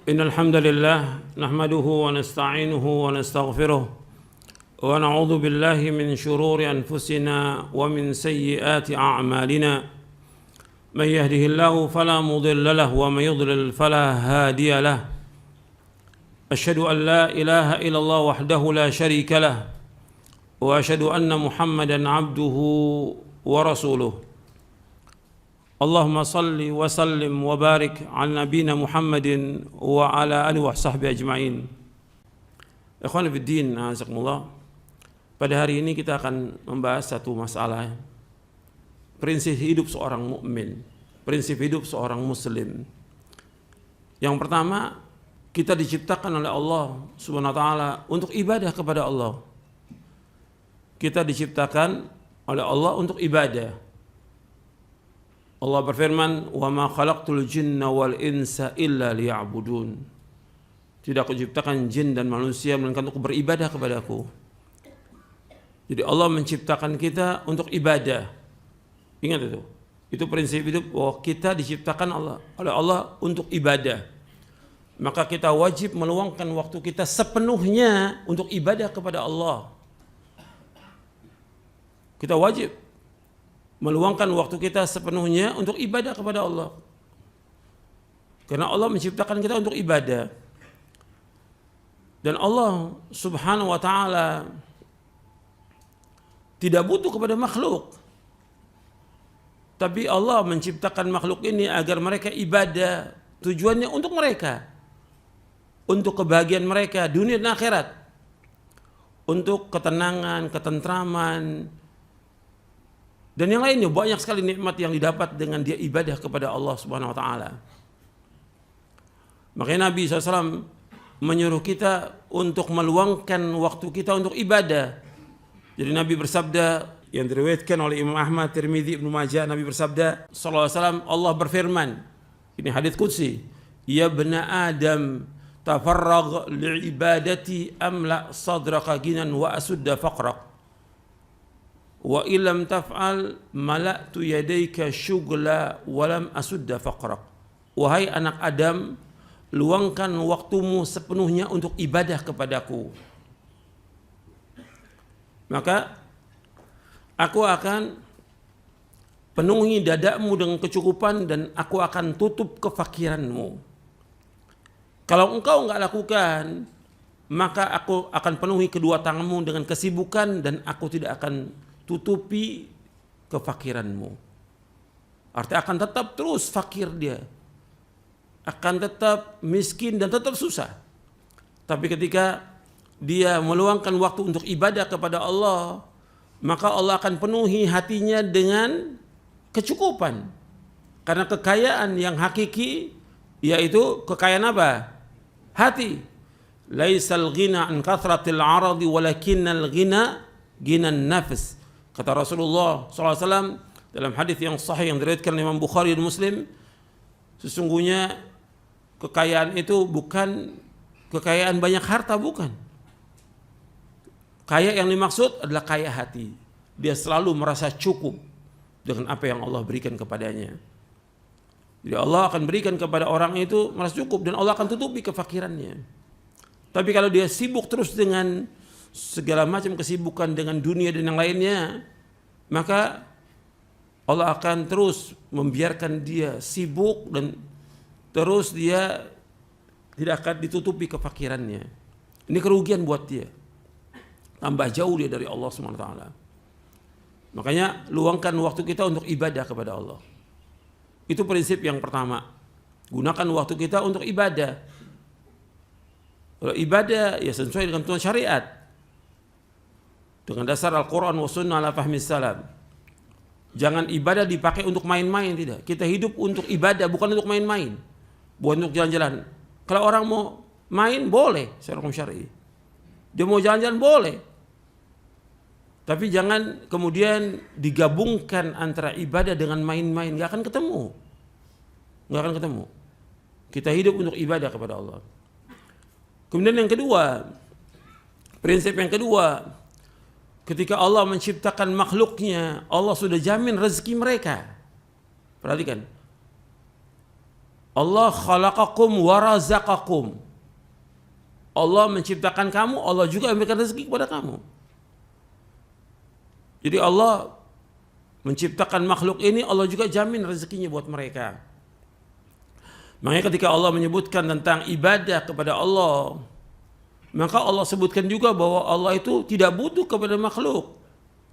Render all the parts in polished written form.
إن الحمد لله نحمده ونستعينه ونستغفره ونعوذ بالله من شرور أنفسنا ومن سيئات أعمالنا من يهده الله فلا مضل له ومن يضلل فلا هادي له أشهد أن لا إله إلا الله وحده لا شريك له وأشهد أن محمدا عبده ورسوله اللهم صل وسلم وبارك على نبينا محمد وعلى آله وصحبه أجمعين. Ikhwan fiddin, azakumullah. Pada hari ini kita akan membahas satu masalah, prinsip hidup seorang mukmin, prinsip hidup seorang muslim. Yang pertama, kita diciptakan oleh Allah Subhanahu wa taala untuk ibadah kepada Allah. Kita diciptakan oleh Allah untuk ibadah. Allah berfirman, "Wa ma khalaqtul jinna wal insa illa liya'budun." Tidak aku ciptakan jin dan manusia melainkan untuk beribadah kepadaku. Jadi Allah menciptakan kita untuk ibadah. Ingat itu. Itu prinsip hidup bahwa kita diciptakan oleh Allah untuk ibadah. Maka kita wajib meluangkan waktu kita sepenuhnya untuk ibadah kepada Allah. Kita wajib meluangkan waktu kita sepenuhnya untuk ibadah kepada Allah. Karena Allah menciptakan kita untuk ibadah. Dan Allah Subhanahu wa taala tidak butuh kepada makhluk. Tapi Allah menciptakan makhluk ini agar mereka ibadah. Tujuannya untuk mereka. Untuk kebahagiaan mereka dunia dan akhirat. Untuk ketenangan, ketentraman, dan yang lainnya, banyak sekali nikmat yang didapat dengan dia ibadah kepada Allah Subhanahu wa taala. Makanya Nabi SAW menyuruh kita untuk meluangkan waktu kita untuk ibadah. Jadi Nabi bersabda, yang diriwayatkan oleh Imam Ahmad, Tirmidzi, Ibnu Majah, Nabi bersabda sallallahu alaihi wasallam, Allah berfirman, ini hadits qudsi, "Ya bna Adam, tafarragh li'ibadati amla sadraka ginan wa asudda faqrak. Wa illam taf'al mala'tu yadayka syughla walam asudda faqrak." Wahai anak Adam, luangkan waktumu sepenuhnya untuk ibadah kepadaku. Maka aku akan penuhi dadamu dengan kecukupan dan aku akan tutup kefakiranmu. Kalau engkau enggak lakukan, maka aku akan penuhi kedua tanganmu dengan kesibukan dan aku tidak akan tutupi kefakiranmu. Artinya akan tetap terus fakir dia. Akan tetap miskin dan tetap susah. Tapi ketika dia meluangkan waktu untuk ibadah kepada Allah, maka Allah akan penuhi hatinya dengan kecukupan. Karena kekayaan yang hakiki yaitu kekayaan apa? Hati. Laisal ghina an kathratil aradi walakinnal ghina ghinan nafs. Kata Rasulullah SAW dalam hadis yang sahih yang diriwayatkan oleh Imam Bukhari dan Muslim, sesungguhnya kekayaan itu bukan kekayaan banyak harta, bukan. Kaya yang dimaksud adalah kaya hati. Dia selalu merasa cukup dengan apa yang Allah berikan kepadanya. Jadi Allah akan berikan kepada orang itu merasa cukup dan Allah akan tutupi kefakirannya. Tapi kalau dia sibuk terus dengan segala macam kesibukan dengan dunia dan yang lainnya, maka Allah akan terus membiarkan dia sibuk dan terus dia tidak akan ditutupi kefakirannya. Ini kerugian buat dia. Tambah jauh dia dari Allah SWT. Makanya luangkan waktu kita untuk ibadah kepada Allah. Itu prinsip yang pertama. Gunakan waktu kita untuk ibadah. Kalau ibadah ya sesuai dengan tuntunan syariat. Dengan dasar Al-Quran wa sunnah ala fahmi salam. Jangan ibadah dipakai untuk main-main, tidak. Kita hidup untuk ibadah, bukan untuk main-main. Bukan untuk jalan-jalan. Kalau orang mau main, boleh secara hukum syar'i. Dia mau jalan-jalan, boleh. Tapi jangan kemudian digabungkan antara ibadah dengan main-main. Gak akan ketemu. Gak akan ketemu. Kita hidup untuk ibadah kepada Allah. Kemudian yang kedua, prinsip yang kedua, ketika Allah menciptakan makhluknya, Allah sudah jamin rezeki mereka. Perhatikan. Allah khalaqakum wa razaqakum. Allah menciptakan kamu, Allah juga memberikan rezeki kepada kamu. Jadi Allah menciptakan makhluk ini, Allah juga jamin rezekinya buat mereka. Makanya ketika Allah menyebutkan tentang ibadah kepada Allah, maka Allah sebutkan juga bahwa Allah itu tidak butuh kepada makhluk.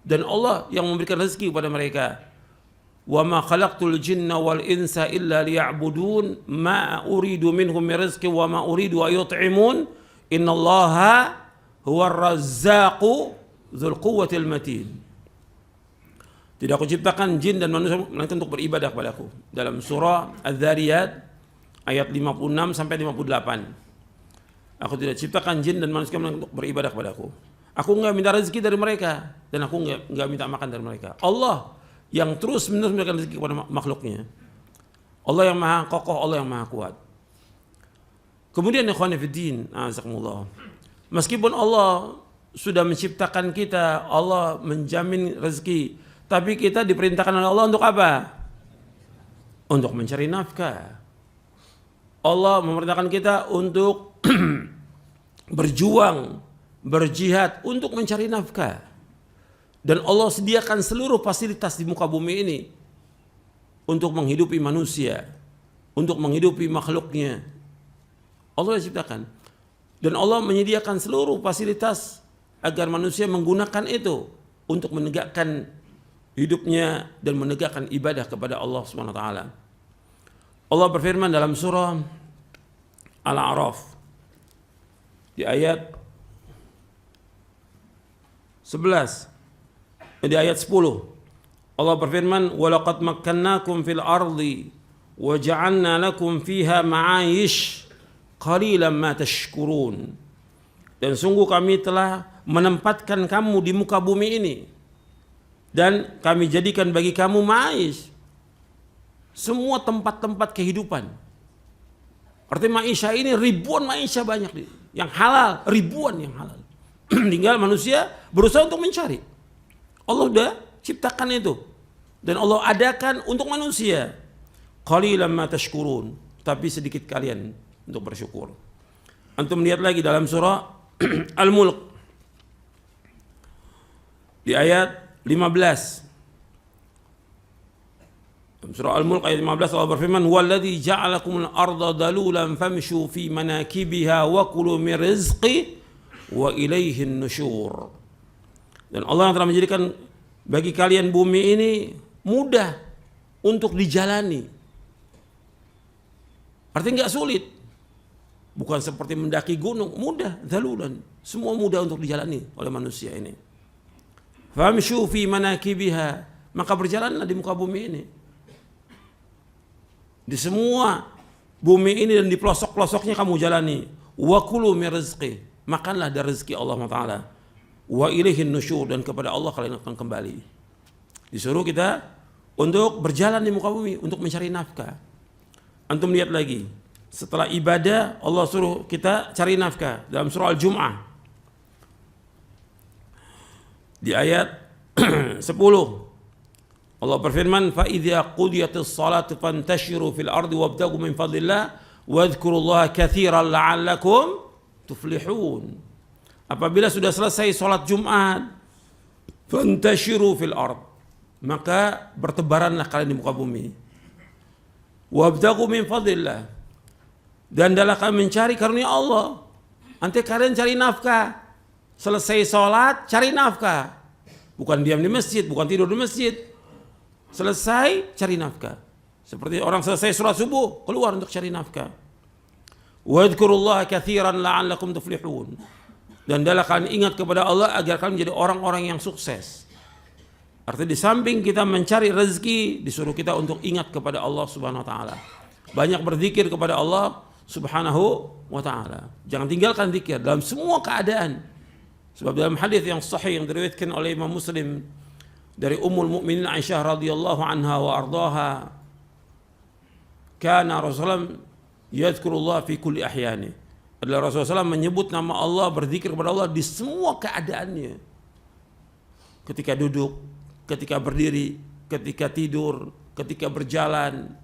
Dan Allah yang memberikan rezeki kepada mereka. Wa ma khalaqtul jinna wal insa illa liya'budun ma uridu minhum min rizqin wa ma uridu an yut'imun innallaha huwar razzaqu dzul quwwatil matin. Tidak aku ciptakan jin dan manusia melainkan untuk beribadah kepadaku. Dalam surah Az-Zariyat ayat 56 sampai 58. Aku tidak ciptakan jin dan manusia melainkan untuk beribadah kepadaku. Aku enggak minta rezeki dari mereka dan aku enggak minta makan dari mereka. Allah yang terus menerus memberikan rezeki kepada makhluknya. Allah yang maha kokoh, Allah yang maha kuat. Kemudian ikhwan fillah, azakumullah. Meskipun Allah sudah menciptakan kita, Allah menjamin rezeki, tapi kita diperintahkan oleh Allah untuk apa? Untuk mencari nafkah. Allah memerintahkan kita untuk berjuang, berjihad untuk mencari nafkah. Dan Allah sediakan seluruh fasilitas di muka bumi ini untuk menghidupi manusia, untuk menghidupi makhluknya. Allah yang ciptakan. Dan Allah menyediakan seluruh fasilitas agar manusia menggunakan itu untuk menegakkan hidupnya dan menegakkan ibadah kepada Allah Subhanahu wa taala. Allah berfirman dalam surah Al-A'raf di ayat 11, di ayat 10. Allah berfirman, "Wa laqad makkannakum fil ardi wa ja'alna lakum fiha ma'ayish qalilan ma tashkurun." Dan sungguh kami telah menempatkan kamu di muka bumi ini dan kami jadikan bagi kamu ma'ayish, semua tempat-tempat kehidupan. Artinya ma'isha ini ribuan ma'isha banyak yang halal, ribuan yang halal. Tinggal manusia berusaha untuk mencari. Allah sudah ciptakan itu dan Allah adakan untuk manusia. Qalilan ma tashkurun, tapi sedikit kalian untuk bersyukur. Antum lihat lagi dalam surah Al-Mulk di ayat 15. Surah Al-Mulk ayat 15 Allah berfirman, "Walladzi ja'alakumul arda dalulan famshu fi manakibiha wa kulu min rizqi wa ilaihin nusyur." Dan Allah yang telah menjadikan bagi kalian bumi ini mudah untuk dijalani. Artinya enggak sulit. Bukan seperti mendaki gunung, mudah, dalulan. Semua mudah untuk dijalani oleh manusia ini. Famshu fi manakibiha, maka berjalanlah di muka bumi ini. Di semua bumi ini dan di pelosok-pelosoknya kamu jalani. Wa kulu min rizqi, makanlah dari rezeki Allah Taala. Wa ilaihin nusyur, dan kepada Allah kalian akan kembali. Disuruh kita untuk berjalan di muka bumi untuk mencari nafkah. Antum lihat lagi, setelah ibadah Allah suruh kita cari nafkah dalam surah Al-Jum'ah di ayat 10. Allah berfirman, "Fa idza qudiyatis salatu fantashiru fil ardi wabtaghu min fadlillah wadhkurullaha katsiran la'allakum tuflihun." Apabila sudah selesai salat Jumat, fantashiru fil ard, maka bertebaranlah kalian di muka bumi. Wabtaghu min fadlillah, dan adalah kalian mencari karunia Allah. Nanti kalian cari nafkah. Selesai salat cari nafkah. Bukan diam di masjid, bukan tidur di masjid. Selesai cari nafkah. Seperti orang selesai sholat subuh keluar untuk cari nafkah. Wadhkurullaha katsiran la'allakum tuflihun. Dan adalah kalian ingat kepada Allah agar kalian menjadi orang-orang yang sukses. Artinya di samping kita mencari rezeki, disuruh kita untuk ingat kepada Allah Subhanahu wa taala. Banyak berzikir kepada Allah Subhanahu wa taala. Jangan tinggalkan zikir dalam semua keadaan. Sebab dalam hadis yang sahih yang diriwayatkan oleh Imam Muslim dari Ummul Mukminin Aisyah radhiyallahu anha wa ardhaha, kana Rasulullah yadhkurullah fi kulli ahyani. Adalah Rasulullah SAW menyebut nama Allah, berzikir kepada Allah di semua keadaannya. Ketika duduk, ketika berdiri, ketika tidur, ketika berjalan,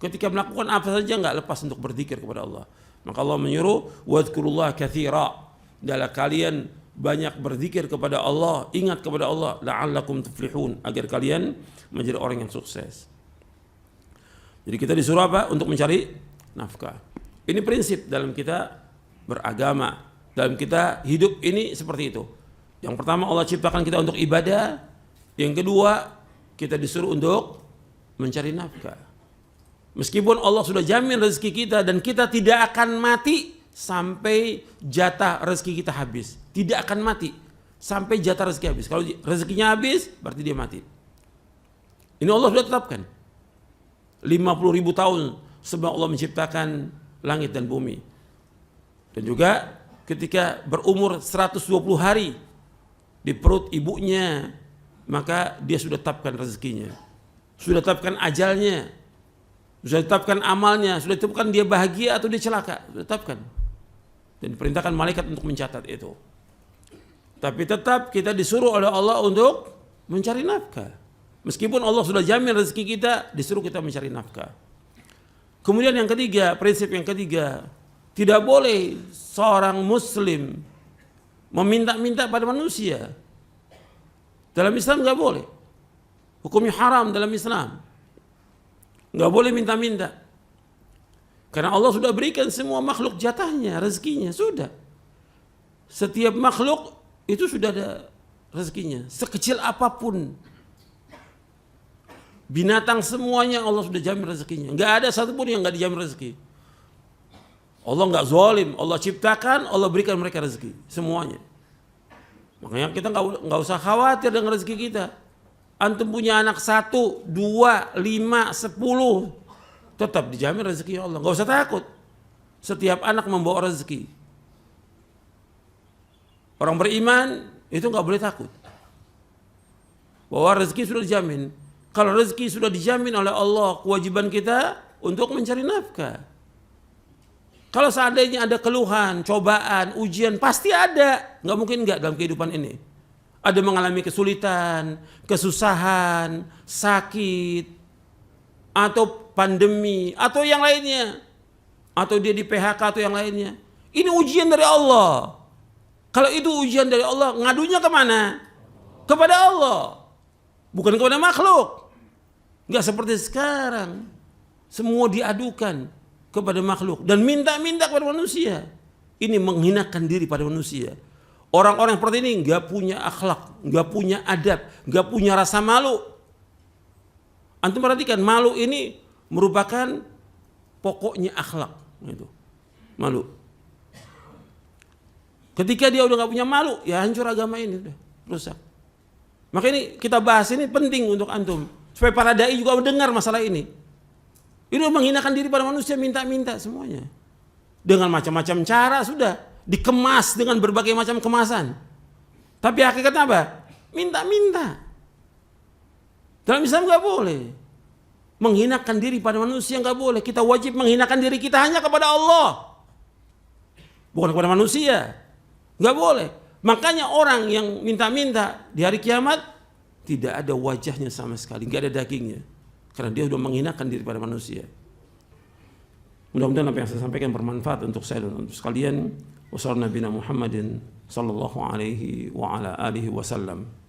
Ketika melakukan apa saja nggak lepas untuk berzikir kepada Allah. Maka Allah menyuruh wadhkurullaha katsira. Adalah kalian banyak berzikir kepada Allah, ingat kepada Allah, la'allakum tuflihun, agar kalian menjadi orang yang sukses. Jadi kita disuruh apa? Untuk mencari nafkah. Ini prinsip dalam kita beragama, dalam kita hidup ini seperti itu. Yang pertama, Allah ciptakan kita untuk ibadah. Yang kedua, kita disuruh untuk mencari nafkah. Meskipun Allah sudah jamin rezeki kita dan kita tidak akan mati sampai jatah rezeki kita habis. Tidak akan mati sampai jatah rezeki habis. Kalau rezekinya habis, berarti dia mati. Ini Allah sudah tetapkan. 50.000 tahun sebelum Allah menciptakan langit dan bumi. Dan juga ketika berumur 120 hari di perut ibunya, maka dia sudah tetapkan rezekinya. Sudah tetapkan ajalnya. Sudah tetapkan amalnya. Sudah tetapkan dia bahagia atau dia celaka. Sudah tetapkan. Dan diperintahkan malaikat untuk mencatat itu. Tapi tetap kita disuruh oleh Allah untuk mencari nafkah. Meskipun Allah sudah jamin rezeki kita, disuruh kita mencari nafkah. Kemudian yang ketiga, prinsip yang ketiga, tidak boleh seorang muslim meminta-minta pada manusia. Dalam Islam nggak boleh. Hukumnya haram dalam Islam. Nggak boleh minta-minta. Karena Allah sudah berikan semua makhluk jatahnya, rezekinya, sudah. Setiap makhluk itu sudah ada rezekinya, sekecil apapun. Binatang semuanya Allah sudah jamin rezekinya. Nggak ada satupun yang nggak dijamin rezeki. Allah nggak zalim, Allah ciptakan, Allah berikan mereka rezeki, semuanya. Makanya kita nggak usah khawatir dengan rezeki kita. Antum punya anak 1, 2, 5, 10, tetap dijamin rezeki Allah. Nggak usah takut. Setiap anak membawa rezeki. Orang beriman itu nggak boleh takut. Bahwa rezeki sudah dijamin. Kalau rezeki sudah dijamin oleh Allah, kewajiban kita untuk mencari nafkah. Kalau seandainya ada keluhan, cobaan, ujian, pasti ada. Nggak mungkin nggak dalam kehidupan ini. Ada mengalami kesulitan, kesusahan, sakit, atau pandemi, atau yang lainnya. Atau dia di PHK atau yang lainnya. Ini ujian dari Allah. Kalau itu ujian dari Allah, ngadunya kemana? Kepada Allah. Bukan kepada makhluk. Nggak seperti sekarang. Semua diadukan kepada makhluk. Dan minta-minta kepada manusia. Ini menghinakan diri pada manusia. Orang-orang seperti ini nggak punya akhlak, nggak punya adab, nggak punya rasa malu. Antum perhatikan, malu ini merupakan pokoknya akhlak. Itu. Malu. Ketika dia udah nggak punya malu, ya hancur agama ini, udah rusak. Maka ini kita bahas ini penting untuk antum supaya para dai juga mendengar masalah ini. Ini menghinakan diri pada manusia, minta-minta semuanya dengan macam-macam cara, sudah dikemas dengan berbagai macam kemasan. Tapi hakikatnya apa? Minta-minta. Dalam Islam nggak boleh menghinakan diri pada manusia, nggak boleh. Kita wajib menghinakan diri kita hanya kepada Allah, bukan kepada manusia. Nggak boleh. Makanya orang yang minta-minta di hari kiamat tidak ada wajahnya sama sekali, nggak ada dagingnya, karena dia sudah menghinakan diri pada manusia. Mudah-mudahan apa yang saya sampaikan bermanfaat untuk saya dan untuk sekalian. Wassalamualaikum warahmatullahi wabarakatuh.